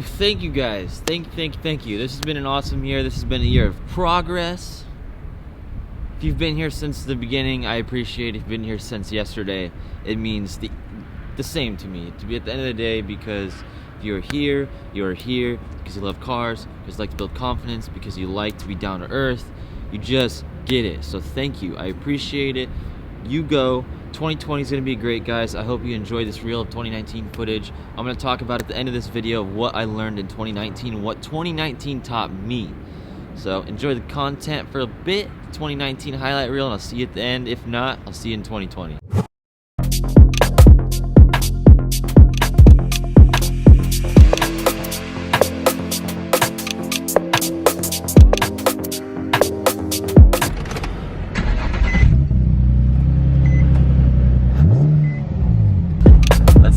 Thank you guys. Thank you. This has been an awesome year. This has been a year of progress. If you've been here since the beginning, I appreciate it. If you've been here since yesterday, it means the same to me. To be at the end of the day, because you're here because you love cars, because you like to build confidence, because you like to be down to earth. You just get it. So thank you. I appreciate it. You go. 2020 is going to be great, guys. I hope you enjoy this reel of 2019 footage. I'm going to talk about at the end of this video of what I learned in 2019, what 2019 taught me. So enjoy the content for a bit, 2019 highlight reel, and I'll see you at the end. If not, I'll see you in 2020.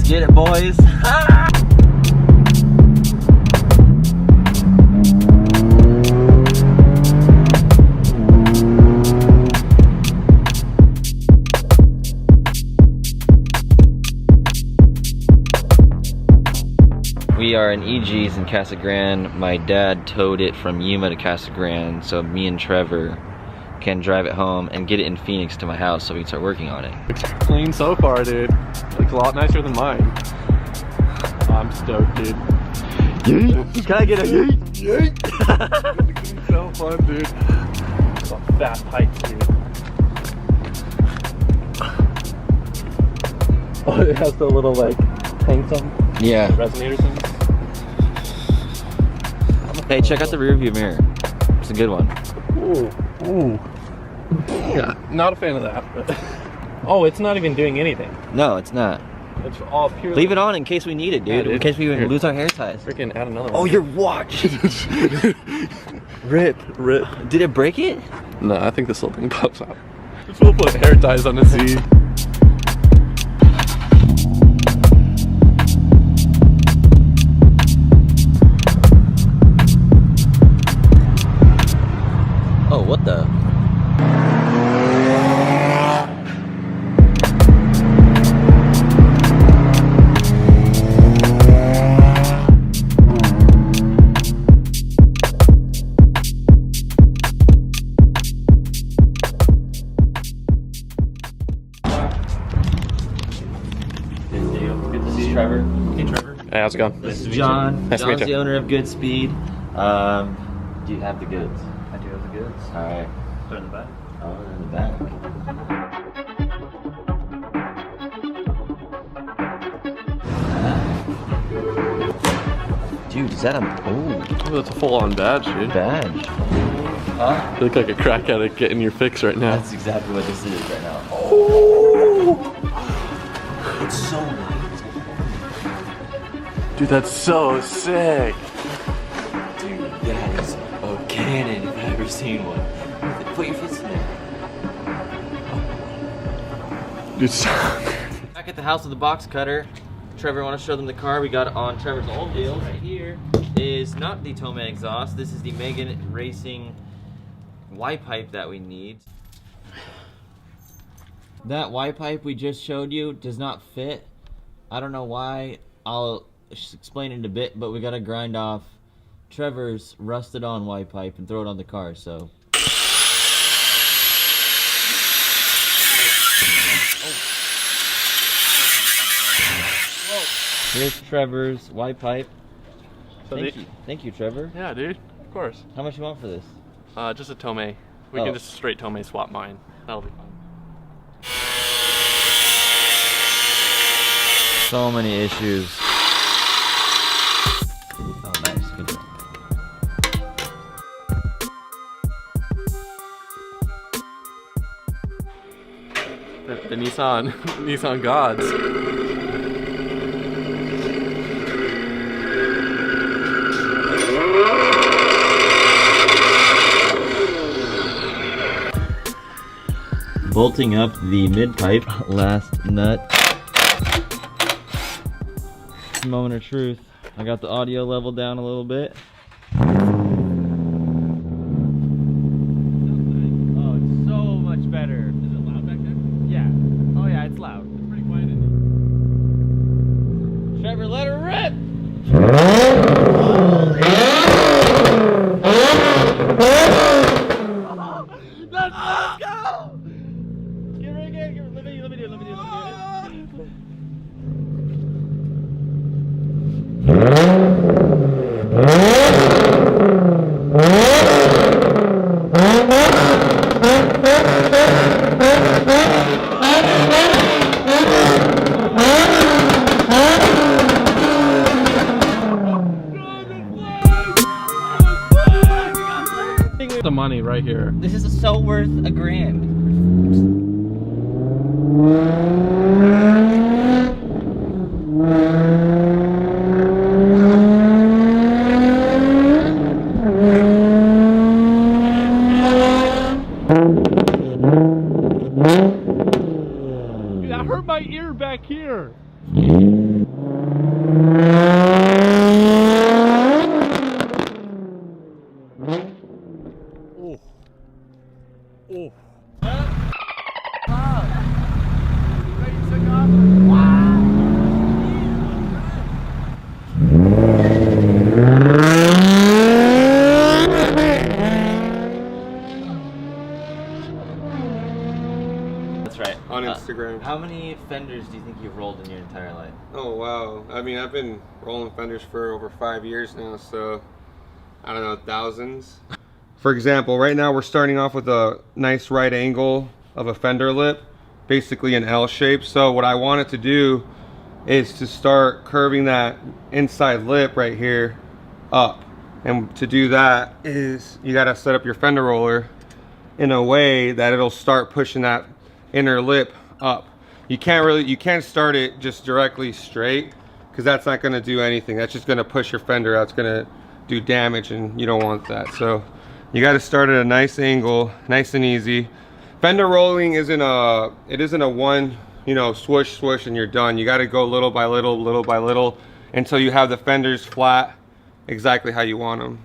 Get it, boys. We are in EG's in Casa Grande. My dad towed it from Yuma to Casa Grande, so me and Trevor can drive it home and get it in Phoenix to my house so we can start working on it. It's clean so far, dude. Looks a lot nicer than mine. I'm stoked, dude. Yeet! Can I get a yeet? Yeet! It's so fun, dude. Some fat pipes, dude. Oh, it has the little, like, tanks on. Yeah. Resonators in. Hey, check out the rear view mirror. It's a good one. Ooh. Ooh. Yeah, not a fan of that. But oh, it's not even doing anything. No, it's not. It's all pure. Leave it on in case we need it, dude. Yeah, in case we lose our hair ties. Freaking add another one. Oh, your watch! Rip. Did it break it? No, I think this little thing pops out. Just we'll put hair ties on the Z. Oh, what the? Good to see you, Trevor. Hey, Trevor. Hey, how's it going? This is John. Nice to meet John's you. the owner of Good Speed. Do you have the goods? I do have the goods. Alright. They're in the back. Oh, they're in the back. Dude, is that a... Oh, that's a full-on badge, dude. badge. Huh? You look like a crack addict getting your fix right now. That's exactly what this is right now. Oh! It's so nice. Dude, that's so sick. Dude, that is a cannon if I've ever seen one. Put your fist in there. Dude, stop. Back at the house with the box cutter. Trevor, want to show them the car we got on Trevor's old deal. Right here is not the Tomei exhaust. This is the Megan Racing Y pipe that we need. That Y pipe we just showed you does not fit. I don't know why. I'll explain in a bit, but we got to grind off Trevor's rusted on Y pipe and throw it on the car, so. Here's Trevor's Y pipe. So Thank you, Trevor. Yeah, dude. Of course. How much you want for this? Just a Tomei. We can just straight Tomei swap mine. That'll be fun. So many issues. Oh, nice. Good job. The Nissan gods. Bolting up the mid pipe, last nut. Moment of truth. I got the audio level down a little bit. Oh, it's so much better. Is it loud back there? Yeah. Oh yeah, it's loud. It's pretty quiet in Trevor, let her rip! The money right here. This is so worth $1,000. Dude, that hurt my ear back here. Oh. Oh. That's right. On Instagram. How many fenders do you think you've rolled in your entire life? Oh wow. I mean, I've been rolling fenders for over 5 years now, so I don't know, thousands. For example, right now we're starting off with a nice right angle of a fender lip, basically an L shape. So what I wanted to do is to start curving that inside lip right here up. And to do that is you gotta set up your fender roller in a way that it'll start pushing that inner lip up. You can't start it just directly straight, because that's not gonna do anything. That's just gonna push your fender out. It's gonna do damage, and you don't want that. So you got to start at a nice angle, nice and easy. Fender rolling isn't a one, swoosh swoosh and you're done. You got to go little by little until you have the fenders flat exactly how you want them.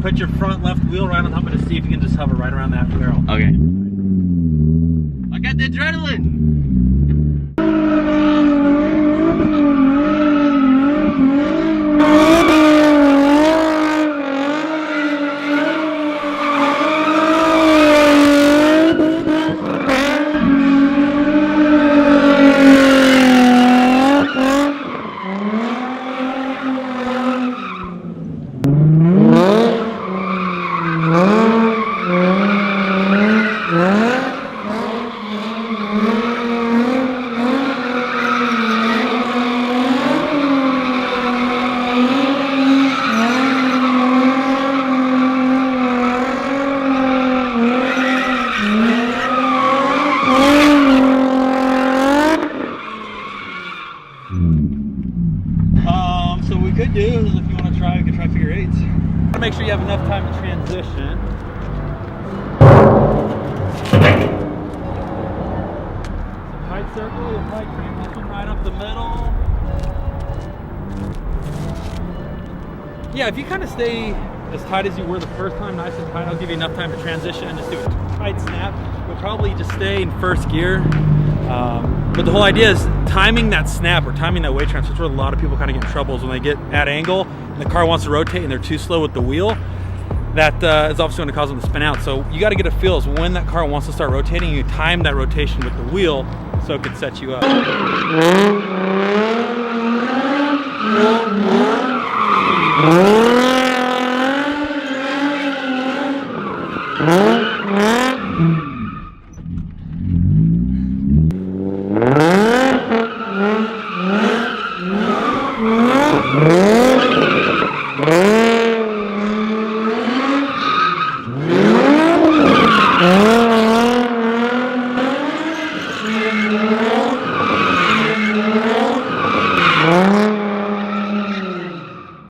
Put your front left wheel right on top of it to see if you can just hover right around that barrel. Okay. I got the adrenaline. So what we could do is, if you want to try, we could try figure eights. Make sure you have enough time to transition. Tight circle, a tight transition right up the middle. Yeah, if you kind of stay as tight as you were the first time, nice and tight, I'll give you enough time to transition and just do a tight snap. We'll probably just stay in first gear. But the whole idea is timing that snap or timing that weight transfer. That's where a lot of people kind of get in trouble, is when they get at angle and the car wants to rotate and they're too slow with the wheel. That is obviously going to cause them to spin out. So you got to get a feel is when that car wants to start rotating, you time that rotation with the wheel so it could set you up.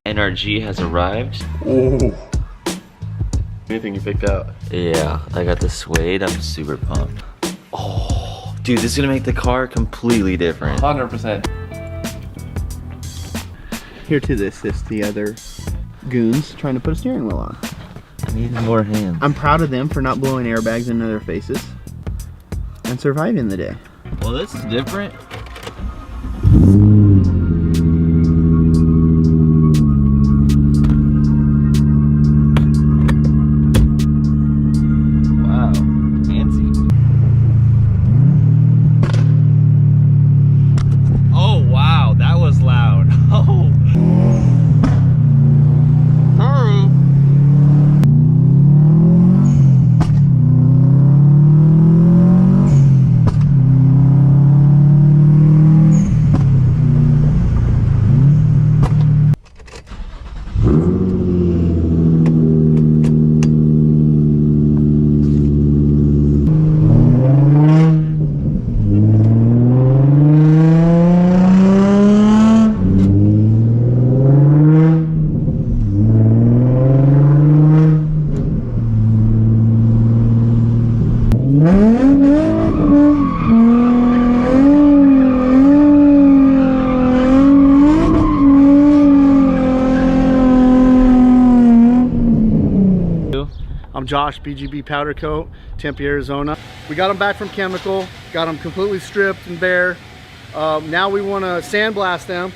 NRG has arrived. Ooh. Anything you picked out? Yeah, I got the suede. I'm super pumped. Oh, dude, this is gonna make the car completely different. 100%. Here to assist the other goons trying to put a steering wheel on. I need more hands. I'm proud of them for not blowing airbags into their faces and surviving the day. Well, this is different. Josh, BGB Powder Coat, Tempe, Arizona. We got them back from chemical, got them completely stripped and bare. Now we want to sandblast them.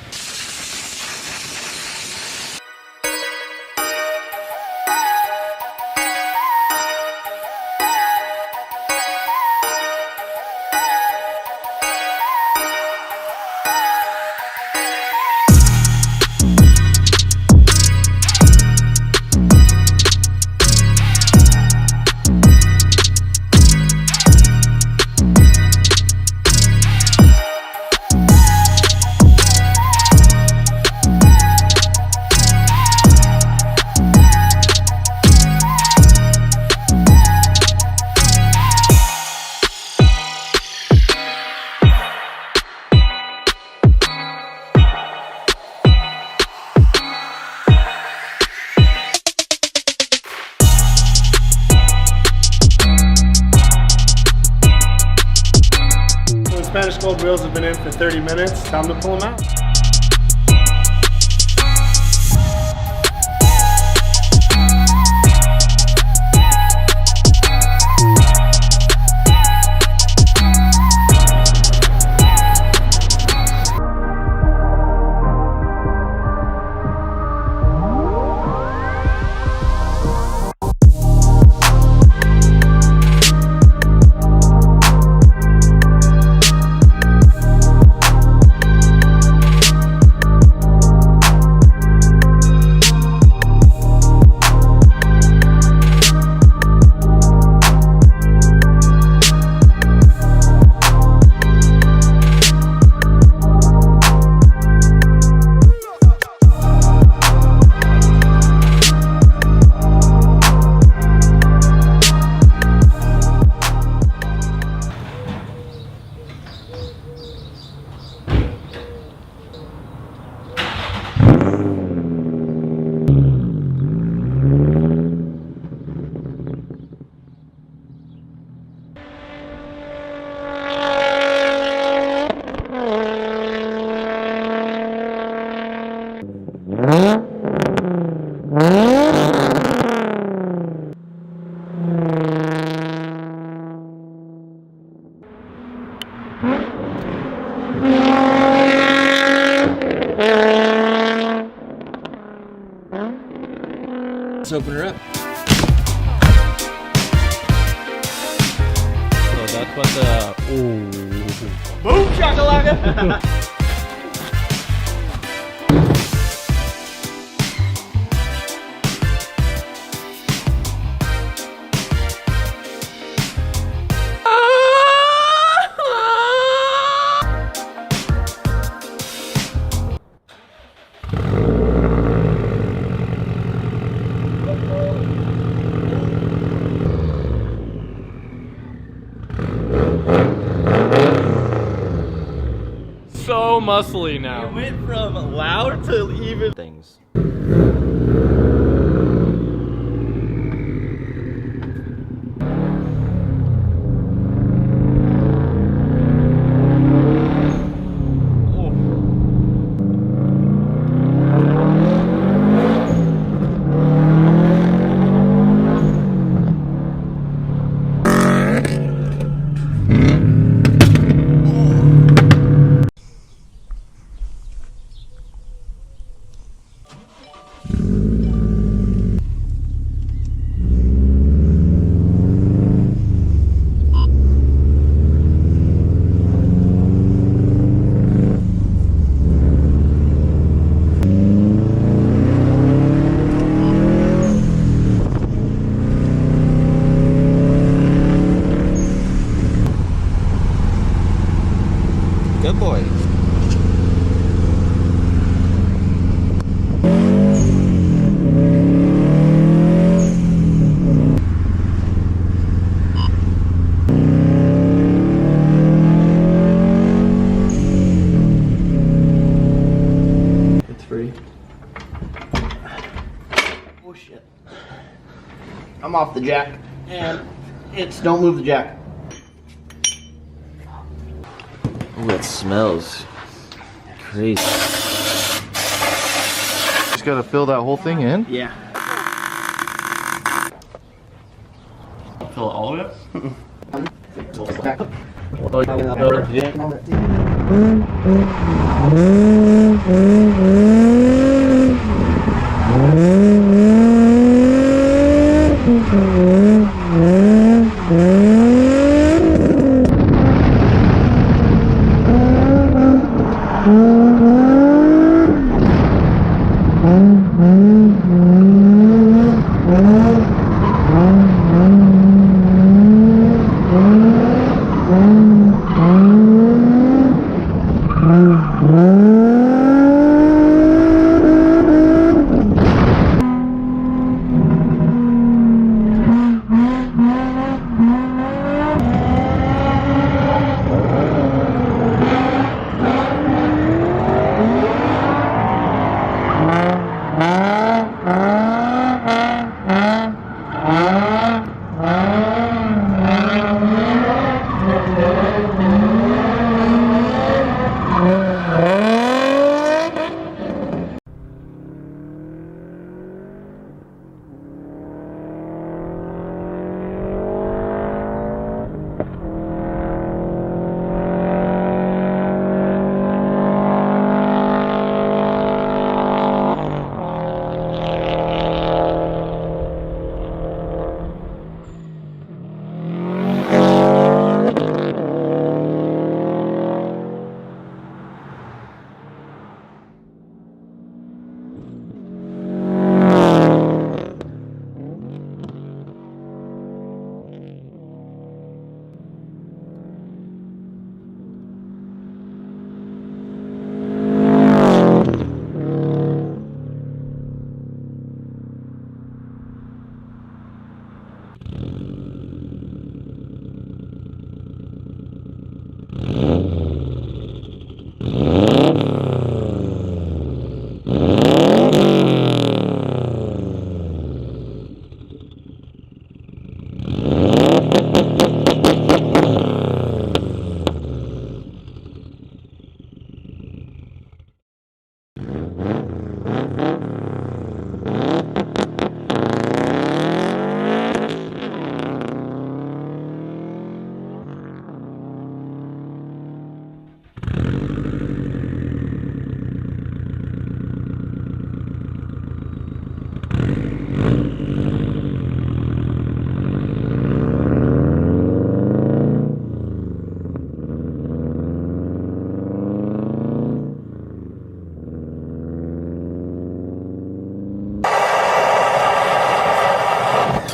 Spanish gold wheels have been in for 30 minutes. Time to pull them out. Let's open her up. So that's what the... Boom shakalaka! So muscly now. It went from loud to even things. Good boy. It's free. Oh shit. I'm off the jack. And it's don't move the jack. Ooh, it smells crazy. Just gotta fill that whole thing in? Yeah. fill it all the way up?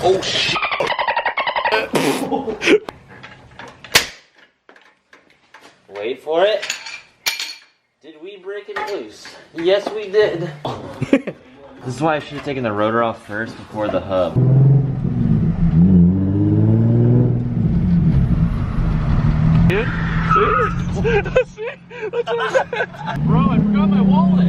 Oh shit! Wait for it. Did we break it loose? Yes, we did. This is why I should have taken the rotor off first before the hub. Dude, see? That's what I meant. Bro, I forgot my wallet.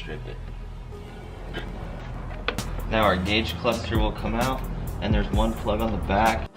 strip it. Now our gauge cluster will come out, and there's one plug on the back.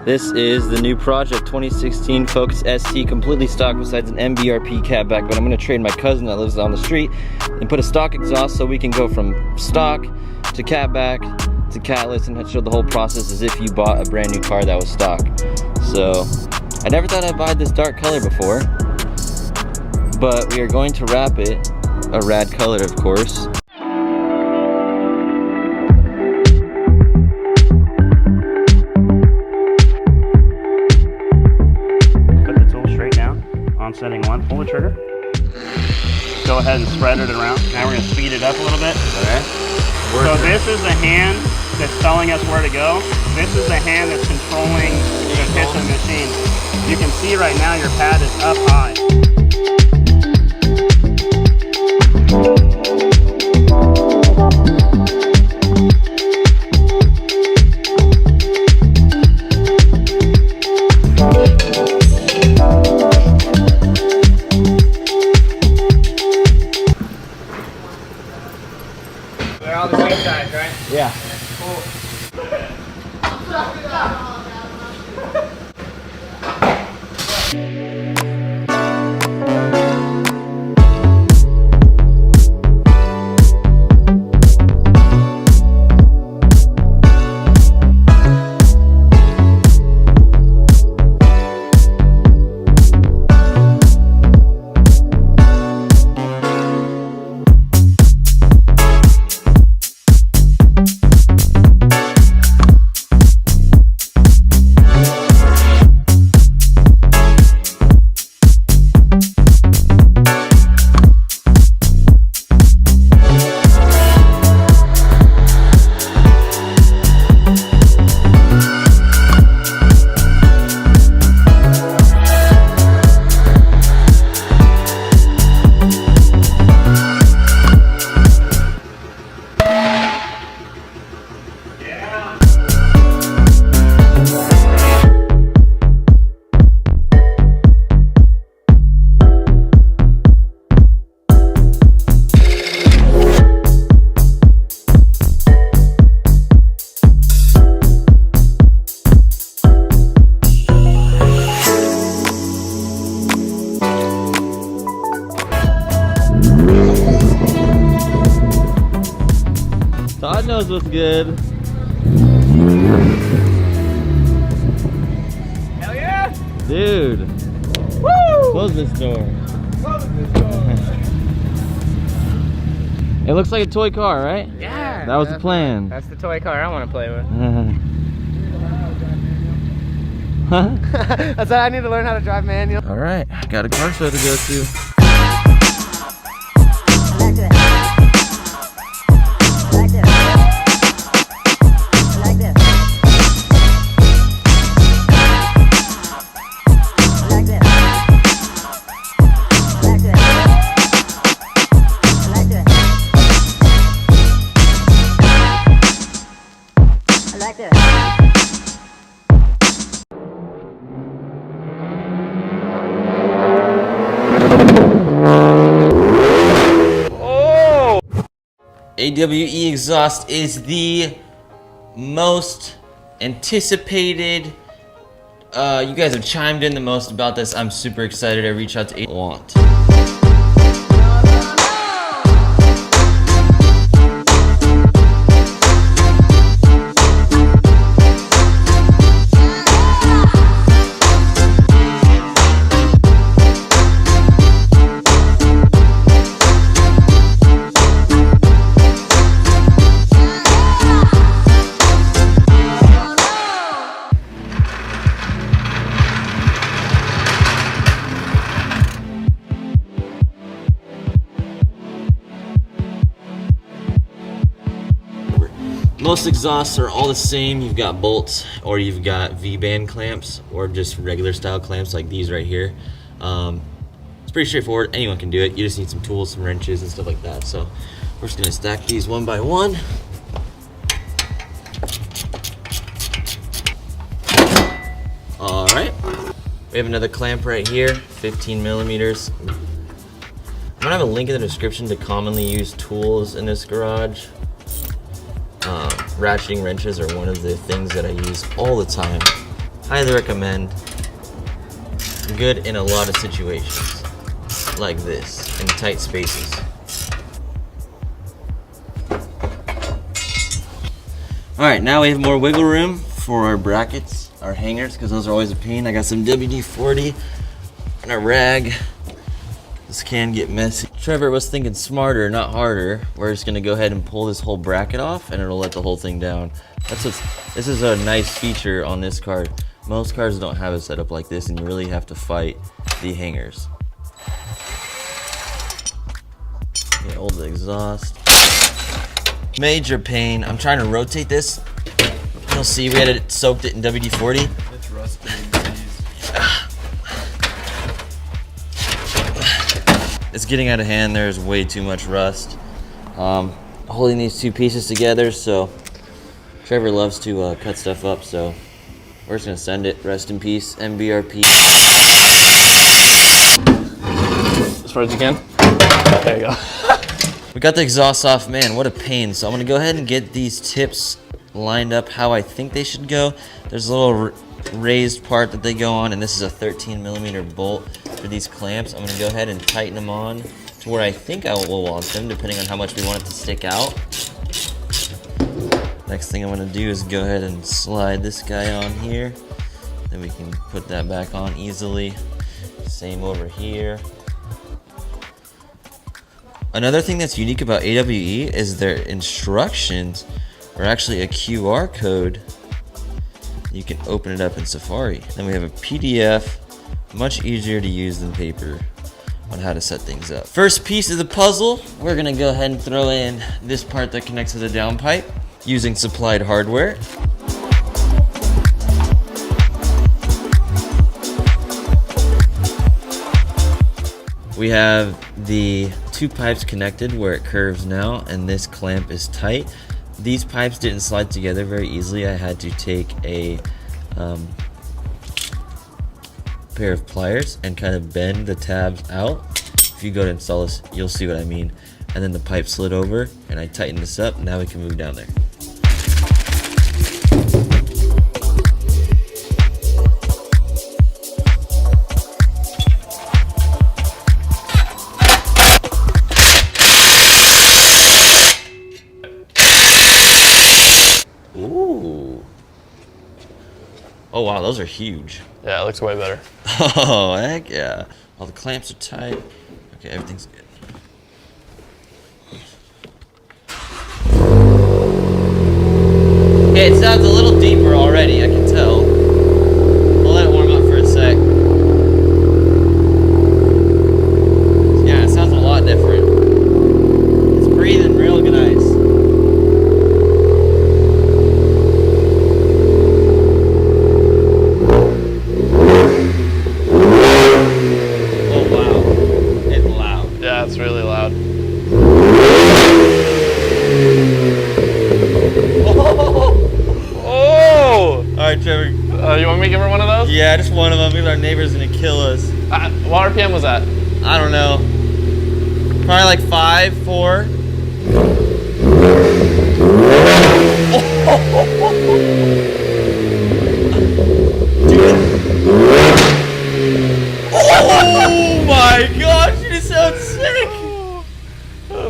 This is the new project, 2016 Focus ST, completely stock besides an MBRP catback, but I'm gonna trade my cousin that lives down the street and put a stock exhaust so we can go from stock to catback to catless and show the whole process as if you bought a brand new car that was stock. So, I never thought I'd buy this dark color before, but we are going to wrap it a rad color, of course. Setting 1, pull the trigger. Go ahead and spread it around. Now we're going to speed it up a little bit. Okay. So this is the hand that's telling us where to go. This is the hand that's controlling the pitch of the machine. You can see right now your pad is up high. Yeah. Todd knows what's good. Hell yeah! Dude. Woo! Close this door. Close this door. It looks like a toy car, right? Yeah. That was the plan. That's the toy car I want to play with. Huh? That's why I need to learn how to drive manual. All right, got a car show to go to. AWE exhaust is the most anticipated. You guys have chimed in the most about this. I'm super excited. I reached out to want. Most exhausts are all the same. You've got bolts, or you've got V-band clamps, or just regular style clamps like these right here. It's pretty straightforward. Anyone can do it. You just need some tools, some wrenches, and stuff like that. So we're just gonna stack these one by one. All right. We have another clamp right here, 15 millimeters. I'm gonna have a link in the description to commonly used tools in this garage. Ratcheting wrenches are one of the things that I use all the time. Highly recommend. Good in a lot of situations like this, in tight spaces. All right, now we have more wiggle room for our brackets, our hangers, because those are always a pain. I got some WD-40 and a rag. This can get messy. Trevor was thinking smarter, not harder. We're just gonna go ahead and pull this whole bracket off and it'll let the whole thing down. This is a nice feature on this card. Most cars don't have it set up like this and you really have to fight the hangers. Okay, hold the exhaust. Major pain. I'm trying to rotate this. You'll see we had it soaked it in WD-40. It's rusty. It's getting out of hand. There's way too much rust. Holding these two pieces together, so Trevor loves to cut stuff up, so we're just gonna send it. Rest in peace, MBRP. As far as you can. There you go. We got the exhaust off. Man, what a pain. So I'm gonna go ahead and get these tips lined up how I think they should go. There's a little raised part that they go on, and this is a 13mm bolt for these clamps. I'm gonna go ahead and tighten them on to where I think I will want them, depending on how much we want it to stick out. Next thing I'm gonna do is go ahead and slide this guy on here. Then we can put that back on easily. Same over here. Another thing that's unique about AWE is their instructions are actually a QR code. You can open it up in Safari. Then we have a PDF, much easier to use than paper, on how to set things up. First piece of the puzzle, we're gonna go ahead and throw in this part that connects to the downpipe using supplied hardware. We have the two pipes connected where it curves now, and this clamp is tight. These pipes didn't slide together very easily. I had to take a pair of pliers and kind of bend the tabs out. If you go to install this, you'll see what I mean. And then the pipe slid over, and I tightened this up. Now we can move down there. Ooh. Oh wow, those are huge. Yeah, it looks way better. Oh, heck yeah. All the clamps are tight. Okay, everything's good. Okay, it sounds a little deeper already, I can tell. I'll let it warm up for a sec. Yeah, it sounds a lot different. It's breathing real nice. It's really loud. Oh! Alright, Trevor. You want me to give her one of those? Yeah, just one of them because our neighbor's gonna kill us. What RPM was that? I don't know. Probably like 5, 4. Oh my gosh, it sounds sick!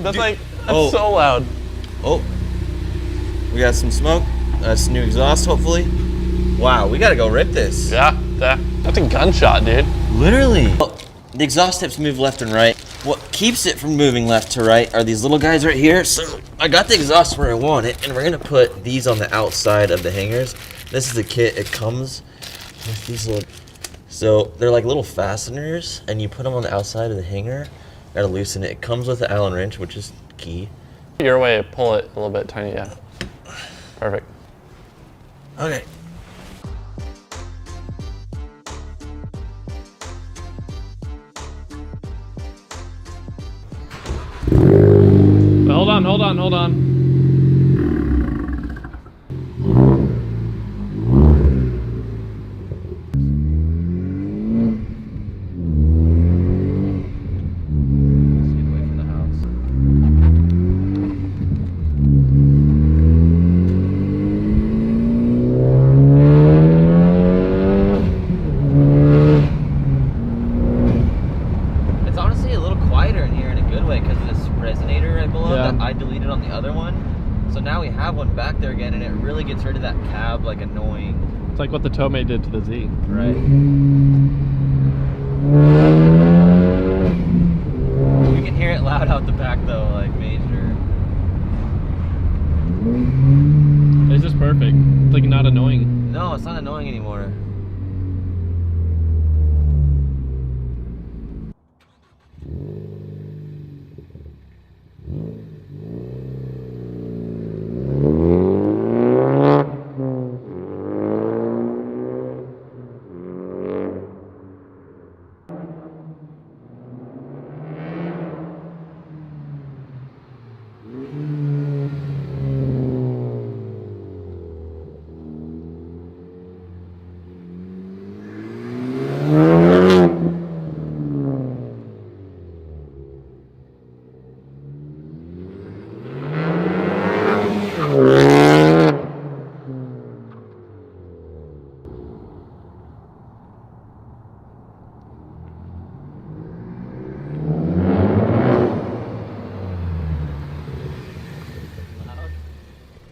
That's so loud. Oh, we got some smoke. That's new exhaust, hopefully. Wow, we gotta go rip this. Yeah, that's a gunshot, dude. Literally. Oh, the exhaust tips move left and right. What keeps it from moving left to right are these little guys right here. So I got the exhaust where I want it, and we're gonna put these on the outside of the hangers. This is the kit. It comes with these little, so they're like little fasteners, and you put them on the outside of the hanger. Gotta loosen it. It comes with an Allen wrench, which is key. Your way, pull it a little bit tiny, yeah. Perfect. Okay. Hold on. resonator, I believe, Yeah. that I deleted on the other one. So now we have one back there again, and it really gets rid of that cab, like, annoying. It's like what the Tomei did to the Z. Right. You can hear it loud out the back though, like major. It's just perfect. It's like not annoying. No, it's not annoying anymore.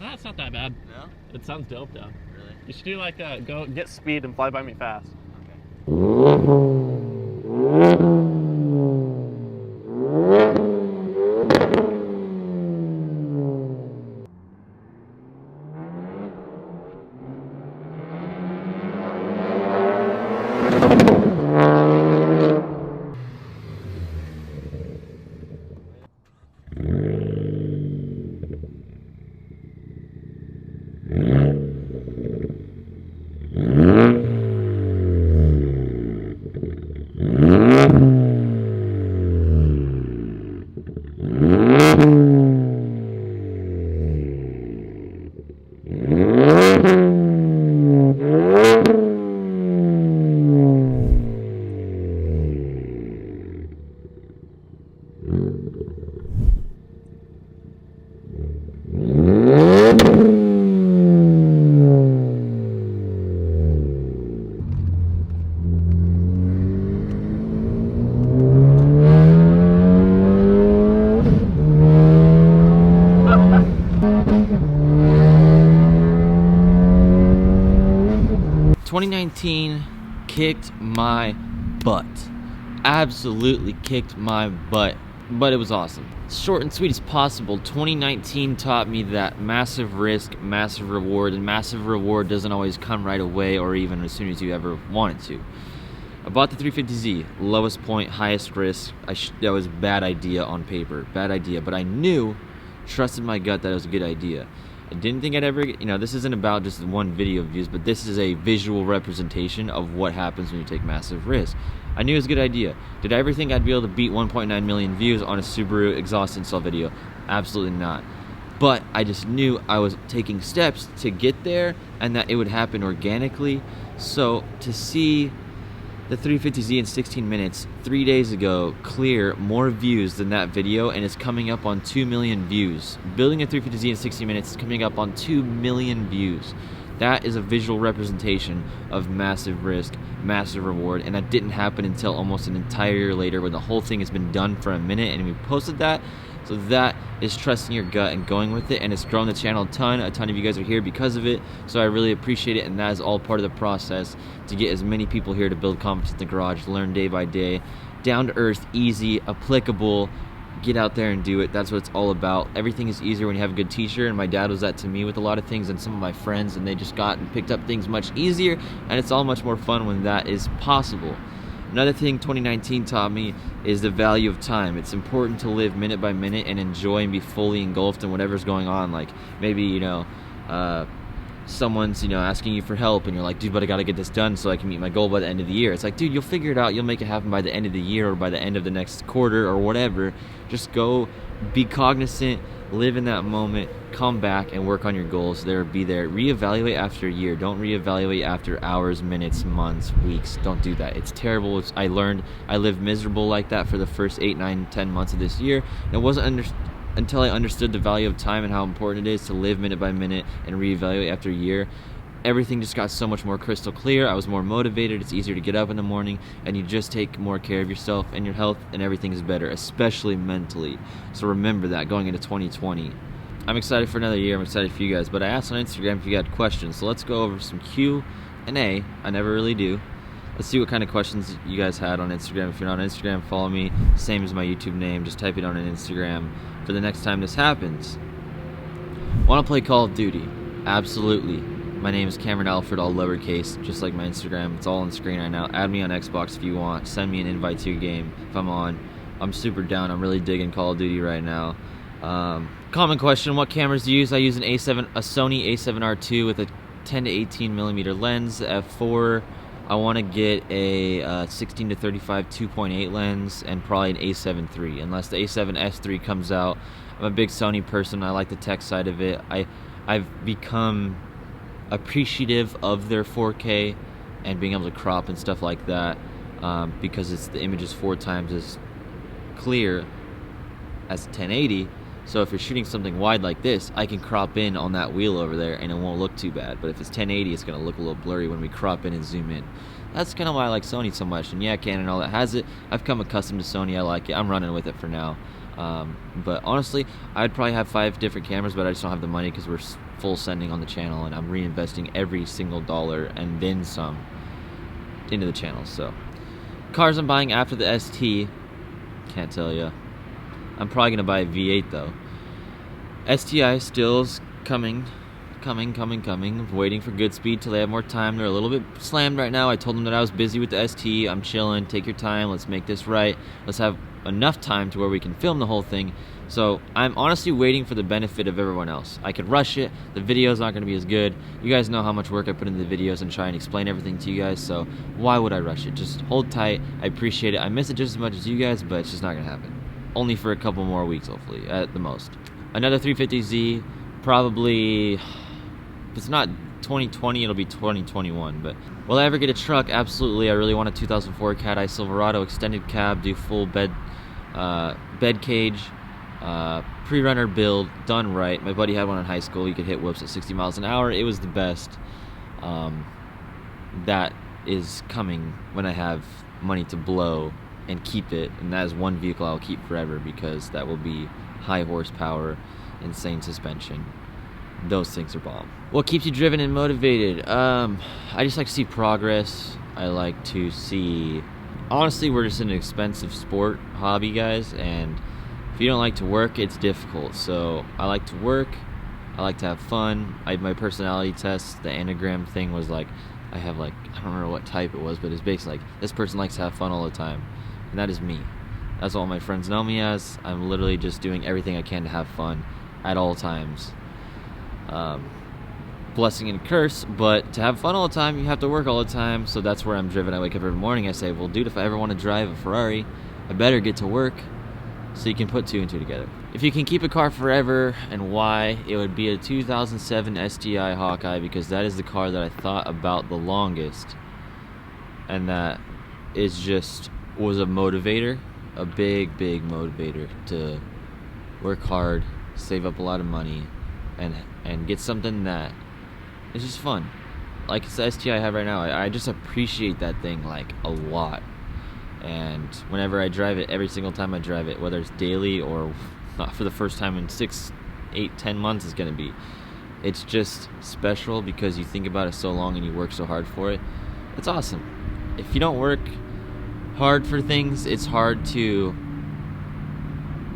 That's not that bad. No? It sounds dope though. Really? You should do like go get speed and fly by me fast. ...2019 kicked my butt. Absolutely kicked my butt. But it was awesome. Short and sweet as possible, 2019 taught me that massive risk, massive reward, and massive reward doesn't always come right away or even as soon as you ever want it to. I bought the 350Z, lowest point, highest risk. That was a bad idea on paper, bad idea, but I knew, trusted my gut that it was a good idea. I didn't think I'd ever get, this isn't about just one video views, but this is a visual representation of what happens when you take massive risk. I knew it was a good idea. Did I ever think I'd be able to beat 1.9 million views on a Subaru exhaust install video? Absolutely not. But I just knew I was taking steps to get there and that it would happen organically. So to see the 350Z in 16 minutes 3 days ago clear more views than that video, and it's coming up on 2 million views. Building a 350Z in 60 minutes is coming up on 2 million views. That is a visual representation of massive risk, massive reward, and that didn't happen until almost an entire year later when the whole thing has been done for a minute and we posted that. So that is trusting your gut and going with it, and it's grown the channel a ton of you guys are here because of it, so I really appreciate it, and that is all part of the process to get as many people here to build confidence in the garage, learn day by day, down to earth, easy, applicable. Get out there and do it. That's what it's all about. Everything is easier when you have a good teacher, and my dad was that to me with a lot of things, and some of my friends, and they just got and picked up things much easier, and it's all much more fun when that is possible. Another thing 2019 taught me is the value of time. It's important to live minute by minute and enjoy and be fully engulfed in whatever's going on. Like maybe, someone's, asking you for help and you're like, dude, but I gotta get this done so I can meet my goal by the end of the year. It's like, dude, you'll figure it out. You'll make it happen by the end of the year or by the end of the next quarter or whatever. Just go, be cognizant, live in that moment, come back and work on your goals. Be there. Reevaluate after a year. Don't reevaluate after hours, minutes, months, weeks. Don't do that. It's terrible. I learned I lived miserable like that for the first 8, 9, 10 months of this year. And it wasn't until I understood the value of time and how important it is to live minute by minute and reevaluate after a year. everything just got so much more crystal clear. I was more motivated. It's easier to get up in the morning, and you just take more care of yourself and your health, and everything is better, especially mentally. So remember that going into 2020. I'm excited for another year. I'm excited for you guys. But I asked on Instagram if you had questions. So let's go over some Q&A. I never really do. Let's see what kind of questions you guys had on Instagram. If you're not on Instagram, follow me. Same as my YouTube name. Just type it on an Instagram for the next time this happens. Want to play Call of Duty? Absolutely. My name is Cameron Alford, all lowercase, just like my Instagram. It's all on the screen right now. Add me on Xbox if you want. Send me an invite to a game if I'm on. I'm super down. I'm really digging Call of Duty right now. Common question, what cameras do you use? I use a Sony a7R II with a 10 to 18 millimeter lens, f4. I want to get a 16 to 35 2.8 lens, and probably an a7 III, unless the a7S III comes out. I'm a big Sony person. I like the tech side of it. I've become appreciative of their 4K and being able to crop and stuff like that, because the image is 4 times as clear as 1080. So if you're shooting something wide like this, I can crop in on that wheel over there and it won't look too bad. But if it's 1080, it's going to look a little blurry when we crop in and zoom in. That's kind of why I like Sony so much. And yeah, Canon and all that has it. I've come accustomed to Sony. I like it. I'm running with it for now. But honestly, I'd probably have 5 different cameras, but I just don't have the money because we're full sending on the channel, and I'm reinvesting every single dollar and then some into the channel. So cars I'm buying after the ST, can't tell you. I'm probably gonna buy a V8 though. STI still's coming. I'm waiting for Goodspeed till they have more time. They're a little bit slammed right now. I told them that I was busy with the ST. I'm chilling. Take your time. Let's make this right. Let's have enough time to where we can film the whole thing. So I'm honestly waiting for the benefit of everyone else. I could rush it. The video's not going to be as good. You guys know how much work I put into the videos and try and explain everything to you guys. So why would I rush it? Just hold tight. I appreciate it. I miss it just as much as you guys, but it's just not going to happen. Only for a couple more weeks, hopefully, at the most. Another 350Z, probably, if it's not 2020, it'll be 2021. But will I ever get a truck? Absolutely. I really want a 2004 Cat Eye Silverado extended cab, do full bed cage, pre-runner build, done right. My buddy had one in high school. You could hit whoops at 60 miles an hour. It was the best. That is coming when I have money to blow and keep it, and that is one vehicle I'll keep forever, because that will be high horsepower, insane suspension. Those things are bomb. What keeps you driven and motivated? I just like to see progress. I like to see, honestly, we're just an expensive sport hobby, guys, and if you don't like to work, it's difficult. So I like to work, I like to have fun. My personality test, the Enneagram thing was like, I have like, I don't remember what type it was, but it's basically like, this person likes to have fun all the time. And that is me. That's all my friends know me as. I'm literally just doing everything I can to have fun at all times. Blessing and curse, but to have fun all the time, you have to work all the time. So that's where I'm driven. I wake up every morning, I say, well, dude, if I ever want to drive a Ferrari, I better get to work. So you can put 2 and 2 together. If you can keep a car forever, and why, it would be a 2007 STI Hawkeye, because that is the car that I thought about the longest. And that is just was a motivator, a big motivator to work hard, save up a lot of money, and get something that is just fun. Like it's the STI I have right now. I just appreciate that thing like a lot. And whenever I drive it, every single time I drive it, whether it's daily or not for the first time in 6, 8, 10 months, it's gonna be. It's just special because you think about it so long and you work so hard for it. It's awesome. If you don't work hard for things, it's hard to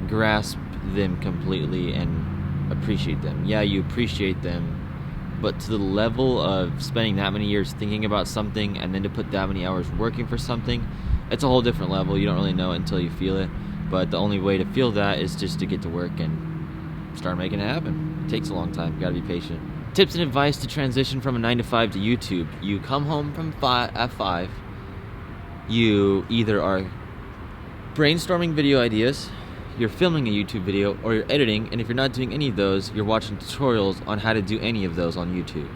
grasp them completely and appreciate them. Yeah, you appreciate them, but to the level of spending that many years thinking about something and then to put that many hours working for something, it's a whole different level. You don't really know it until you feel it, but the only way to feel that is just to get to work and start making it happen. It takes a long time. You gotta be patient. Tips and advice to transition from a 9 to 5 to YouTube. You come home from at 5. You either are brainstorming video ideas, you're filming a YouTube video, or you're editing, and if you're not doing any of those, you're watching tutorials on how to do any of those on YouTube.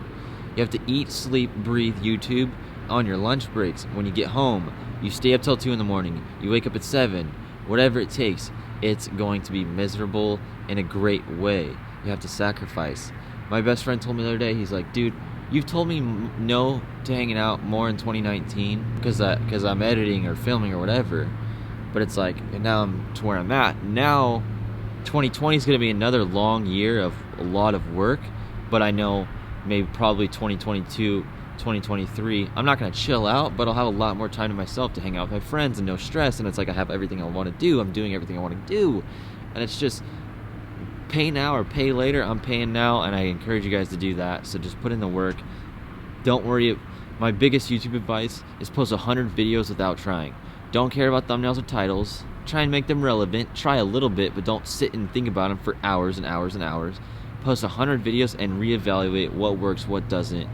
You have to eat, sleep, breathe YouTube on your lunch breaks. When you get home, you stay up till 2 in the morning, you wake up at 7, whatever it takes. It's going to be miserable in a great way. You have to sacrifice. My best friend told me the other day, he's like, dude, You've told me no to hanging out more in 2019 because I'm editing or filming or whatever. But it's like, and now I'm to where I'm at. Now, 2020 is going to be another long year of a lot of work. But I know maybe probably 2022, 2023, I'm not going to chill out, but I'll have a lot more time to myself to hang out with my friends and no stress. And it's like I have everything I want to do. I'm doing everything I want to do. And it's just pay now or pay later. I'm paying now, and I encourage you guys to do that. So just put in the work. Don't worry. My biggest YouTube advice is post 100 videos without trying. Don't care about thumbnails or titles. Try and make them relevant. Try a little bit, but don't sit and think about them for hours and hours and hours. Post 100 videos and reevaluate what works, what doesn't,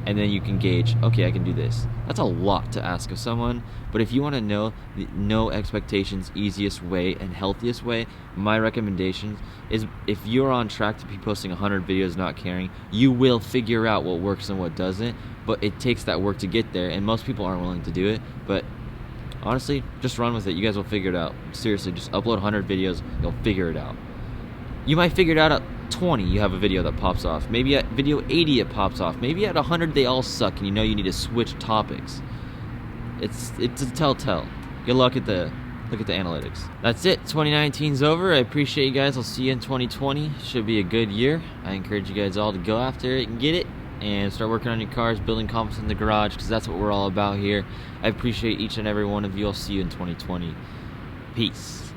and then you can gauge, okay, I can do this. That's a lot to ask of someone, but if you want to know the no expectations, easiest way and healthiest way, my recommendation is if you're on track to be posting 100 videos not caring, you will figure out what works and what doesn't, but it takes that work to get there, and most people aren't willing to do it. But honestly, just run with it. You guys will figure it out. Seriously, just upload 100 videos, you'll figure it out. You might figure it out at 20, you have a video that pops off. Maybe at video 80 it pops off. Maybe at 100 they all suck and you know you need to switch topics. It's a telltale. Good luck at the analytics. That's it. 2019's over. I appreciate you guys. I'll see you in 2020. Should be a good year. I encourage you guys all to go after it and get it and start working on your cars, building confidence in the garage, because that's what we're all about here. I appreciate each and every one of you. I'll see you in 2020. Peace.